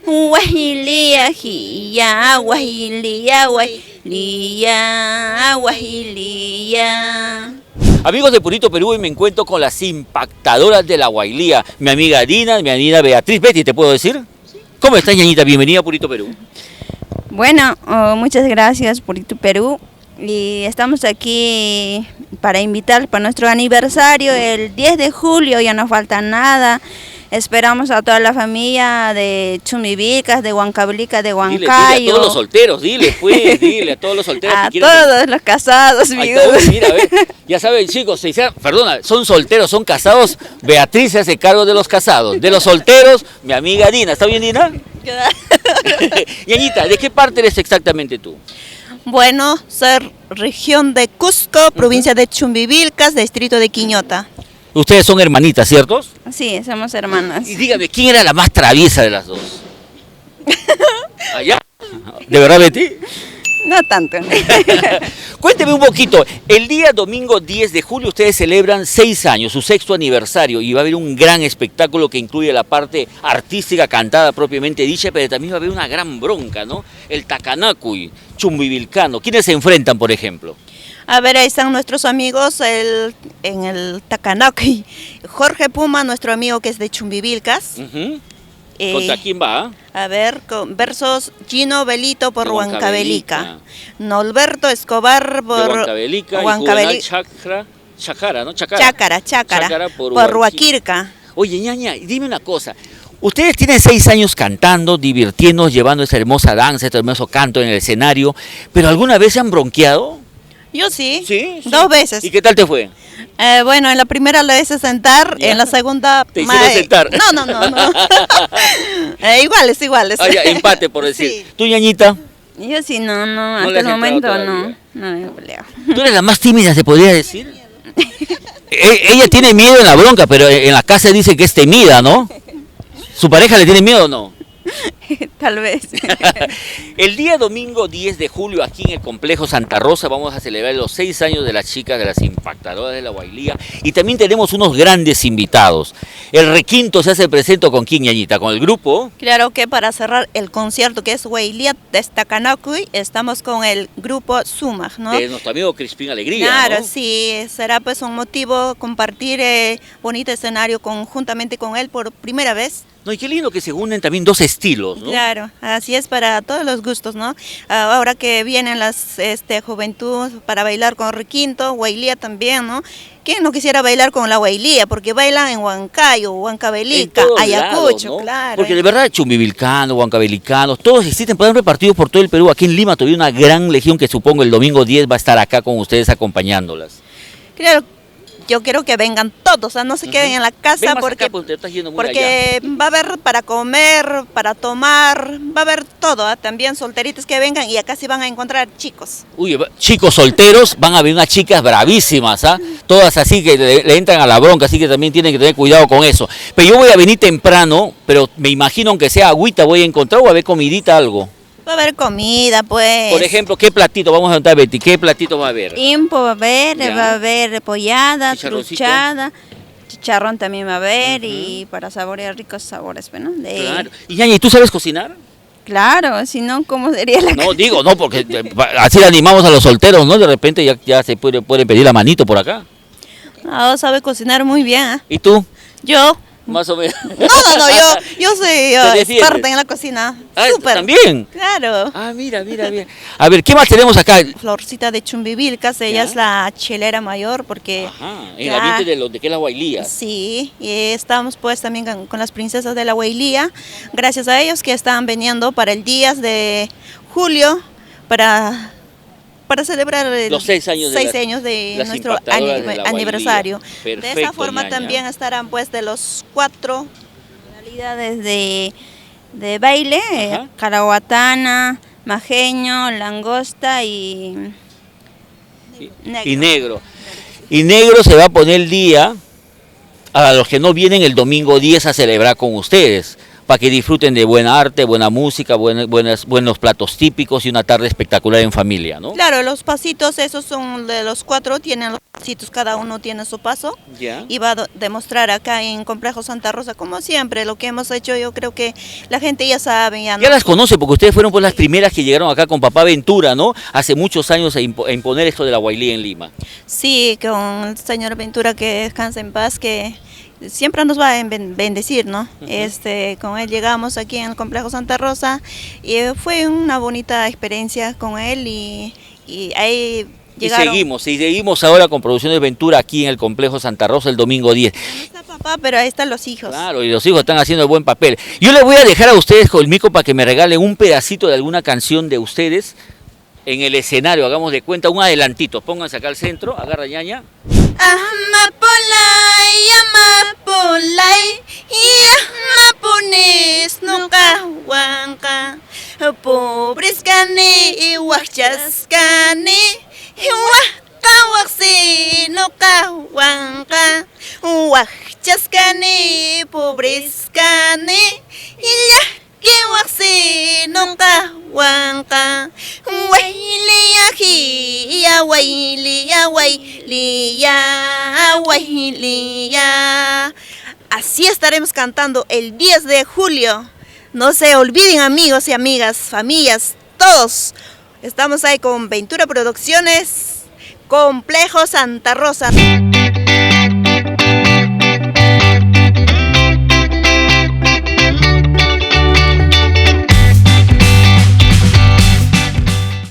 Guajilia, jilla, guajilia, guajilia, guajilia. Amigos de Purito Perú, hoy me encuentro con las impactadoras de la Huaylía. Mi amiga Dina, mi amiga Beatriz. Betty, ¿te puedo decir? ¿Cómo estás, ñañita? Bienvenida a Purito Perú. Bueno, muchas gracias Purito Perú. Y estamos aquí para invitar para nuestro aniversario el 10 de julio, ya no falta nada. Esperamos a toda la familia de Chumbivilcas, de Huancavelica, de Huancayo. Dile a todos los solteros, dile a todos los solteros. A todos los casados, viudos. Mira, a ver, ya saben, chicos, perdona, son solteros, son casados. Beatriz se hace cargo de los casados. De los solteros, mi amiga Dina. ¿Está bien, Dina? Ñañita, ¿de qué parte eres exactamente tú? Bueno, soy región de Cusco, provincia de Chumbivilcas, distrito de Quiñota. Ustedes son hermanitas, ¿cierto? Sí, somos hermanas. Y dígame, ¿quién era la más traviesa de las dos? ¿Allá? ¿De verdad, Betty? No tanto. Cuénteme un poquito, el día domingo 10 de julio ustedes celebran 6 años, su 6º aniversario, y va a haber un gran espectáculo que incluye la parte artística cantada propiamente dicha, pero también va a haber una gran bronca, ¿no? El Takanacuy, Chumbivilcano. ¿Quiénes se enfrentan, por ejemplo? A ver, ahí están nuestros amigos en el Takanacuy. Jorge Puma, nuestro amigo que es de Chumbivilcas. ¿Contra quién va? A ver, versus Gino Belito por De Huancavelica. Norberto Escobar por Huancavelica. Y Chacara, ¿no? Chácara por Huaquirca. Oye, ñaña, dime una cosa. Ustedes tienen 6 años cantando, divirtiéndonos, llevando esa hermosa danza, este hermoso canto en el escenario, pero ¿alguna vez se han bronqueado? Yo sí, ¿Sí? 2 veces. ¿Y qué tal te fue? Bueno, en la primera la hice sentar, ¿ya? En la segunda... ¿Te hicieron sentar? No. Iguales. Ah, ya, empate, por decir. Sí. ¿Tú, ñañita? Yo sí, no, hasta el momento no he peleado. ¿Tú eres la más tímida, se podría decir? Ella tiene miedo en la bronca, pero en la casa dice que es temida, ¿no? ¿Su pareja le tiene miedo o no? Tal vez. El día domingo 10 de julio aquí en el complejo Santa Rosa vamos a celebrar los 6 años de las chicas de las impactadoras de la Huaylía y también tenemos unos grandes invitados. El requinto se hace presente con quién, ñañita, con el grupo. Claro que para cerrar el concierto que es Huaylía de Takanacuy estamos con el grupo Sumag, ¿no? De nuestro amigo Crispín Alegría, claro, ¿no? Sí, será pues un motivo compartir bonito escenario conjuntamente con él por primera vez. No, y qué lindo que se unen también 2 estilos, ¿no? Claro, así es para todos los gustos, ¿no? Ahora que vienen las juventud para bailar con requinto, Huaylía también, ¿no? ¿Quién no quisiera bailar con la Huaylía? Porque bailan en Huancayo, Huancavelica, Ayacucho, lados, ¿no? Claro. Porque de verdad Chumbivilcanos, Huancavelicanos, todos existen, pueden repartidos por todo el Perú. Aquí en Lima todavía una gran legión que supongo el domingo 10 va a estar acá con ustedes acompañándolas. Claro. Yo quiero que vengan todos, no se queden en la casa porque acá, pues, te estás yendo muy allá. Va a haber para comer, para tomar, va a haber todo, también solteritos que vengan y acá sí van a encontrar chicos. Uy, chicos solteros, van a ver unas chicas bravísimas, ¿ah? Todas así que le entran a la bronca, así que también tienen que tener cuidado con eso. Pero yo voy a venir temprano, pero me imagino aunque sea agüita voy a encontrar o va a haber comidita, algo. Va a haber comida, pues. Por ejemplo, ¿qué platito? Vamos a preguntar, Betty, ¿qué platito va a haber? Impo va a haber repollada, truchada, chicharrón también va a haber y para saborear ricos sabores, ¿no? Claro. Y ñaña, ¿y tú sabes cocinar? Claro, si no, ¿cómo sería la No, digo, no, porque así le animamos a los solteros, ¿no? De repente ya se puede pedir la manito por acá. No, sabe cocinar muy bien, ¿eh? ¿Y tú? Yo. Más o menos. No, yo soy experta en la cocina. Ah, Súper. ¿También? Claro. Ah, mira. A ver, ¿qué más tenemos acá? Florcita de Chumbivilcas, ella es la chelera mayor porque... Ajá, en el ambiente de que es la Huaylía. Sí, y estamos pues también con las princesas de la Huaylía, gracias a ellos que están viniendo para el 10 de julio para celebrar los 6 años de nuestro aniversario. Perfecto, de esa forma ñaña. También estarán pues de los 4 modalidades de baile, caraguatana, majeño, langosta y negro. Y negro se va a poner el día a los que no vienen el domingo 10 a celebrar con ustedes, para que disfruten de buena arte, buena música, buenos platos típicos y una tarde espectacular en familia, ¿no? Claro, los pasitos esos son de los 4, tienen los sitios, cada uno tiene su paso. Ya. Y va a demostrar acá en Complejo Santa Rosa, como siempre, lo que hemos hecho. Yo creo que la gente ya sabe, ya, ¿no? Ya las conoce porque ustedes fueron pues las primeras que llegaron acá con papá Ventura, ¿no? Hace muchos años a imponer esto de la huailía en Lima. Sí, con el señor Ventura, que descansa en paz, que siempre nos va a bendecir, ¿no? Con él llegamos aquí en el Complejo Santa Rosa y fue una bonita experiencia con él y ahí llegaron. Y seguimos ahora con Producciones Ventura aquí en el Complejo Santa Rosa el domingo 10. No está papá, pero ahí están los hijos. Claro, y los hijos están haciendo el buen papel. Yo les voy a dejar a ustedes con el micro para que me regalen un pedacito de alguna canción de ustedes en el escenario. Hagamos de cuenta un adelantito. Pónganse acá al centro, agarra ñaña. Amapolay, amapones no cahuanca, pobres cane, huachas cane, huacahuaxi no cahuanca, huachas cane, pobres cane, que huaxi no cahuanca, huayliya, huayliya. Así estaremos cantando el 10 de julio. No se olviden, amigos y amigas, familias, todos. Estamos ahí con Ventura Producciones, Complejo Santa Rosa.